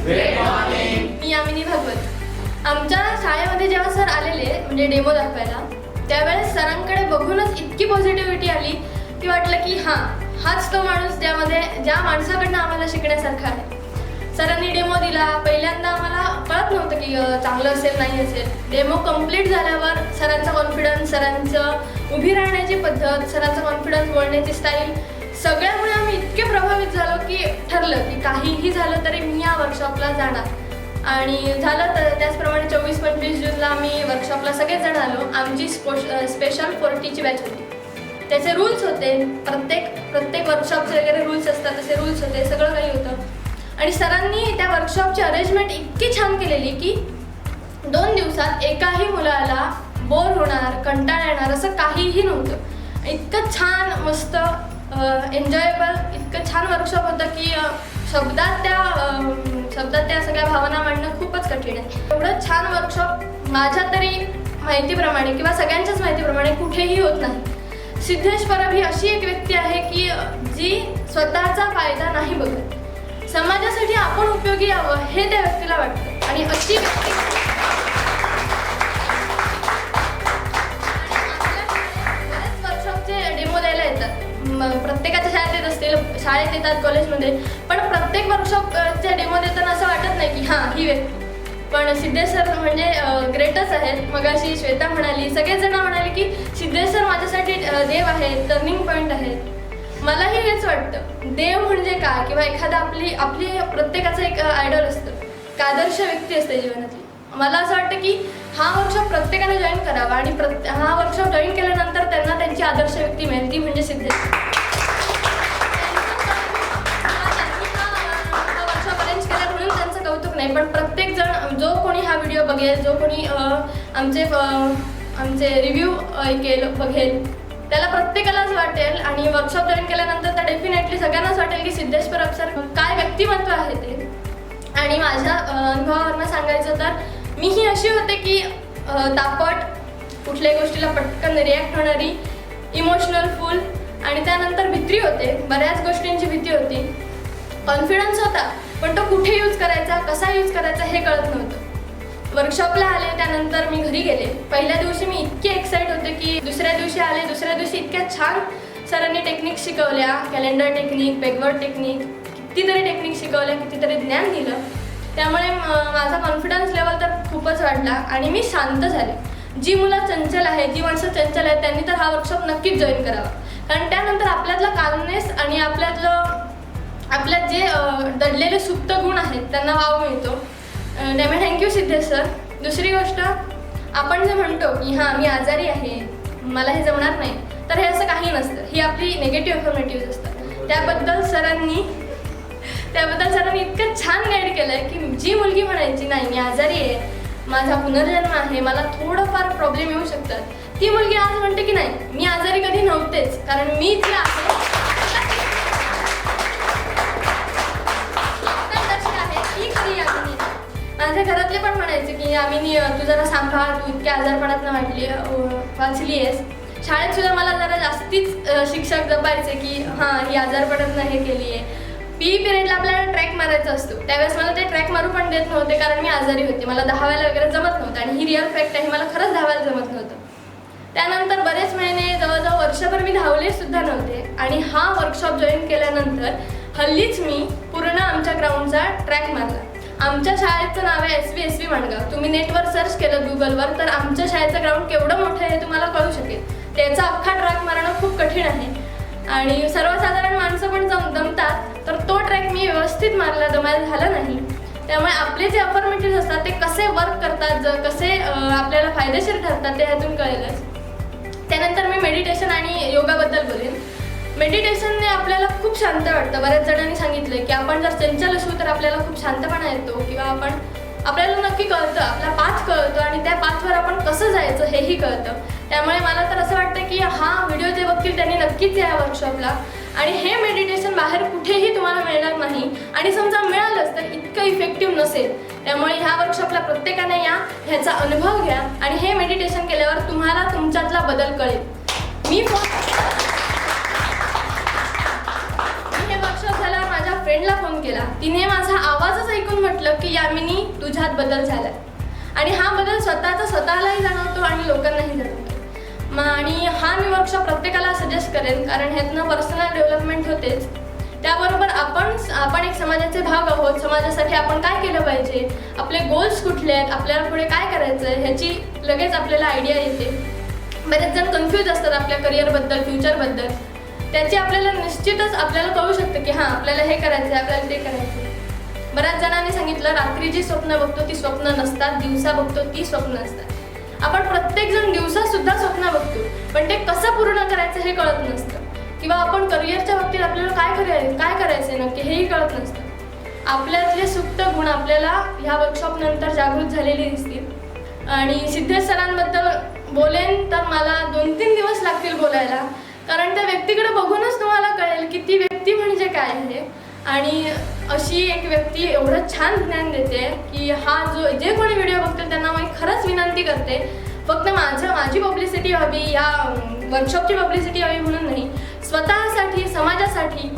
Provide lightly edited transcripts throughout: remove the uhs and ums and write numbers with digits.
मी यामिनी भागवत. आमच्या शाळेमध्ये जेव्हा सर आलेले म्हणजे डेमो दाखवायला, त्यावेळेस सरांकडे बघूनच इतकी पॉझिटिव्हिटी आली की वाटलं की हाच तो माणूस ज्या माणसाकडनं आम्हाला शिकण्यासारखं आहे. सरांनी डेमो दिला. पहिल्यांदा आम्हाला कळत नव्हतं की चांगलं असेल नाही असेल. डेमो कंप्लीट झाल्यावर सरांचा कॉन्फिडन्स, सरांचं उभी राहण्याची पद्धत, सरांचा कॉन्फिडन्स, बोलण्याची स्टाईल सगळ्यामुळे आम्ही इतके प्रभावित झालो की ठरलं की काहीही झालं तरी मी या वर्कशॉपला जाणार. आणि झालं तर त्याचप्रमाणे 24-25 जूनला आम्ही वर्कशॉपला सगळेच जण आलो. आमची स्पेशल 40ची बॅच होती. त्याचे रूल्स होते, प्रत्येक वर्कशॉपचे वगैरे रूल्स असतात, तसे रूल्स होते, सगळं काही होतं. आणि सरांनी त्या वर्कशॉपची अरेंजमेंट इतकी छान केलेली की 2 दिवसात एकाही मुलाला बोर होणार, कंटाळा येणार असं काहीही नव्हतं. इतकं छान, मस्त, एन्जॉयबल, इतकं छान वर्कशॉप होतं की शब्दात त्या सगळ्या भावना मांडणं खूपच कठीण आहे. एवढं छान वर्कशॉप माझ्या तरी माहितीप्रमाणे किंवा सगळ्यांच्याच माहितीप्रमाणे कुठेही होत नाही. सिद्धेश परब ही अशी एक व्यक्ती आहे की जी स्वतःचा फायदा नाही बघत, समाजासाठी आपण उपयोगी यावं हे त्या व्यक्तीला वाटतं. आणि अशी व्यक्ती बरेच वर्कशॉपचे डेमो द्यायला येतात. प्रत्येकाच्या शाळेत येत असतील, शाळेत येतात, कॉलेजमध्ये, पण प्रत्येक वर्कशॉपचे डेमो देताना असं वाटत नाही की ही व्यक्ती. पण सिद्धेश सर म्हणजे ग्रेटच आहेत. मगाशी श्वेता म्हणाली, सगळेच जण म्हणाले की सिद्धेश सर माझ्यासाठी देव आहेत, टर्निंग पॉईंट आहेत. मलाही हेच वाटतं. देव म्हणजे काय, किंवा एखादा आपली प्रत्येकाचं एक आयडॉल असतं, एक आदर्श व्यक्ती असते जीवनातली. मला असं वाटतं की हा वर्कशॉप प्रत्येकाने जॉईन करावा आणि हा वर्कशॉप जॉईन केल्यानंतर त्यांना त्यांची आदर्श व्यक्ती मिळेल, ती म्हणजे सिद्धेश. हा वर्कशॉप अरेंज केला म्हणून त्यांचं कौतुक नाही, पण प्रत्येक जण जो कोणी हा व्हिडिओ बघेल, जो कोणी आमचे रिव्ह्यू बघेल, त्याला प्रत्येकालाच वाटेल आणि वर्कशॉप जॉईन केल्यानंतर तर डेफिनेटली सगळ्यांनाच वाटेल की सिद्धेश परब सर काय व्यक्तिमत्व आहे ते. आणि माझ्या अनुभवावरनं सांगायचं तर मीही अशी होते की तापट, कुठल्याही गोष्टीला पटकन रिॲक्ट होणारी, इमोशनल फुल, आणि त्यानंतर भीती होते, बऱ्याच गोष्टींची भीती होती. कॉन्फिडन्स होता, पण तो कुठे यूज करायचा, कसा यूज करायचा हे कळत नव्हतं. वर्कशॉपला आले, त्यानंतर मी घरी गेले. पहिल्या दिवशी मी इतके एक्साइट होते की दुसऱ्या दिवशी आले. दुसऱ्या दिवशी इतक्या छान सरांनी टेक्निक शिकवल्या, कॅलेंडर टेक्निक, बॅकवर्ड टेक्निक, कितीतरी टेक्निक शिकवल्या, कितीतरी ज्ञान दिलं. त्यामुळे माझा कॉन्फिडन्स लेवल तर खूपच वाढला आणि मी शांत झाले. जी मुलं चंचल आहे, जी माणसं चंचल आहेत, त्यांनी तर हा वर्कशॉप नक्कीच जॉईन करावा. कारण त्यानंतर आपल्यातला कामनेस आणि आपल्यात जे दडलेले सुप्त गुण आहेत त्यांना वाव मिळतो. त्यामुळे थँक्यू सिद्धेश सर. दुसरी गोष्ट, आपण जे म्हणतो की मी आजारी आहे, मला हे जमणार नाही, तर हे असं काही नसतं. ही आपली निगेटिव्ह इन्फॉर्मेटिव्ह असतात. त्याबद्दल सरांनी इतकं छान गाईड केलं आहे की जी मुलगी म्हणायची नाही मी आजारी आहे, माझा पुनर्जन्म आहे, मला थोडंफार प्रॉब्लेम येऊ शकतात, ती मुलगी आज म्हणते की नाही मी आजारी कधी नव्हतेच, कारण मी जे आहे ती खरी यामिनी. माझ्या घरातले पण म्हणायचे की यामिनी तू जरा सांभाळ, तू इतक्या आजारपणात वाचली आहेस. शाळेत सुद्धा मला जरा जास्तीच शिक्षक जपायचे की ही आजारपणात हे केली आहे. पी पिरियडला आपल्याला ट्रॅक मारायचा असतो, त्यावेळेस मला ते ट्रॅक मारू पण देत नव्हते कारण मी आजारी होते, मला धावायला वगैरे जमत नव्हतं. आणि ही रिअल फॅक्ट आहे, मला खरंच धावायला जमत नव्हतं. त्यानंतर बरेच महिने, जवळजवळ वर्षभर मी धावले सुद्धा नव्हते. आणि हा वर्कशॉप जॉईन केल्यानंतर हल्लीच मी पूर्ण आमच्या ग्राउंडचा ट्रॅक मारला. आमच्या शाळेचं नाव आहे SV माणगाव. तुम्ही नेटवर सर्च केलं गुगलवर तर आमच्या शाळेचं ग्राउंड केवढं मोठं आहे तुम्हाला कळू शकेल. त्याचा अख्खा ट्रॅक मारणं खूप कठीण आहे आणि सर्वसाधारण माणसं पण दमतात, तर तो ट्रॅक मी व्यवस्थित मारला, दमायला झालं नाही. त्यामुळे आपले जे अफर्मेटिव्ह असतात ते कसे वर्क करतात, कसे आपल्याला फायदेशीर ठरतात ते ह्यातून कळेलच. त्यानंतर मी मेडिटेशन आणि योगाबद्दल बोलेन. मेडिटेशनने आपल्याला खूप शांत वाटतं. बऱ्याच जणांनी सांगितलं की आपण जर चंचल असू तर आपल्याला खूप शांतपणा येतो, किंवा आपल्याला नक्की कळतं, आपला पाथ कळतो आणि त्या पाथवर आपण कसं जायचं हेही कळतं. त्यामुळे मला तर असं वाटतं की हा व्हिडिओ जे बघतील त्यांनी नक्कीच या वर्कशॉपला. आणि हे मेडिटेशन बाहेर कुठेही तुम्हाला मिळणार नाही, आणि समजा मिळालंच तर इतकं इफेक्टिव्ह नसेल. त्यामुळे ह्या वर्कशॉपला प्रत्येकाने या, ह्याचा अनुभव घ्या आणि हे मेडिटेशन केल्यावर तुम्हाला तुमच्यातला बदल कळेल. मी हे वर्कशॉप झाल्यावर माझ्या फ्रेंडला फोन केला. तिने माझा आवाजच ऐकून म्हटलं की यामिनी तुझ्यात बदल झालाय. आणि हा बदल स्वतःलाही जाणवतो आणि लोकांनाही जाणवतो. आणि हा मी वर्कशॉप प्रत्येकाला सजेस्ट करेन, कारण ह्यातनं पर्सनल डेव्हलपमेंट होतेच. त्याबरोबर आपण एक समाजाचे भाग आहोत. समाजासाठी आपण काय केलं पाहिजे, आपले गोल्स कुठले आहेत, आपल्याला पुढे काय करायचं आहे ह्याची लगेच आपल्याला आयडिया येते. बरेच जण कन्फ्यूज असतात आपल्या करिअरबद्दल, फ्युचरबद्दल. त्याची आपल्याला निश्चितच आपल्याला कळू शकतं की हां आपल्याला हे करायचं आहे, आपल्याला ते करायचं आहे. बऱ्याच जणांनी सांगितलं रात्री जी स्वप्न बघतो ती स्वप्न नसतात, दिवसा बघतो ती स्वप्न असतात. आपण प्रत्येकजण दिवसासुद्धा स्वप्न बघतो, पण ते कसं पूर्ण करायचं हे कळत नसतं. किंवा आपण करिअरच्या बाबतीत आपल्याला काय करायचं नक्की हेही कळत नसतं. आपल्यातले सुप्त गुण आपल्याला ह्या वर्कशॉपनंतर जागृत झालेले दिसतील. आणि सिद्धेश सरांबद्दल बोलेन तर मला 2-3 दिवस लागतील बोलायला, कारण त्या व्यक्तीकडे बघूनच तुम्हाला कळेल की ती व्यक्ती म्हणजे काय आहे. आणि अशी एक व्यक्ती एवढं छान ज्ञान देते की जे कोणी व्हिडिओ बघतील त्यांना मी खरंच विनंती करते, फक्त माझी पब्लिसिटी हवी, या वर्कशॉपची पब्लिसिटी हवी म्हणून नाही, स्वतःसाठी, समाजासाठी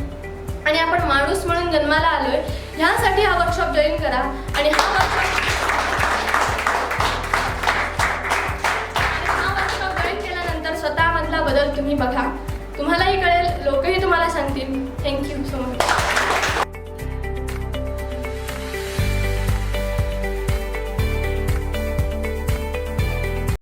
आणि आपण माणूस म्हणून जन्माला आलोय ह्यासाठी हा वर्कशॉप जॉईन करा. आणि हा वर्कशॉप जॉईन केल्यानंतर स्वतःमधला बदल तुम्ही बघा, तुम्हालाही कळेल, लोकही तुम्हाला सांगतील. Thank you so much.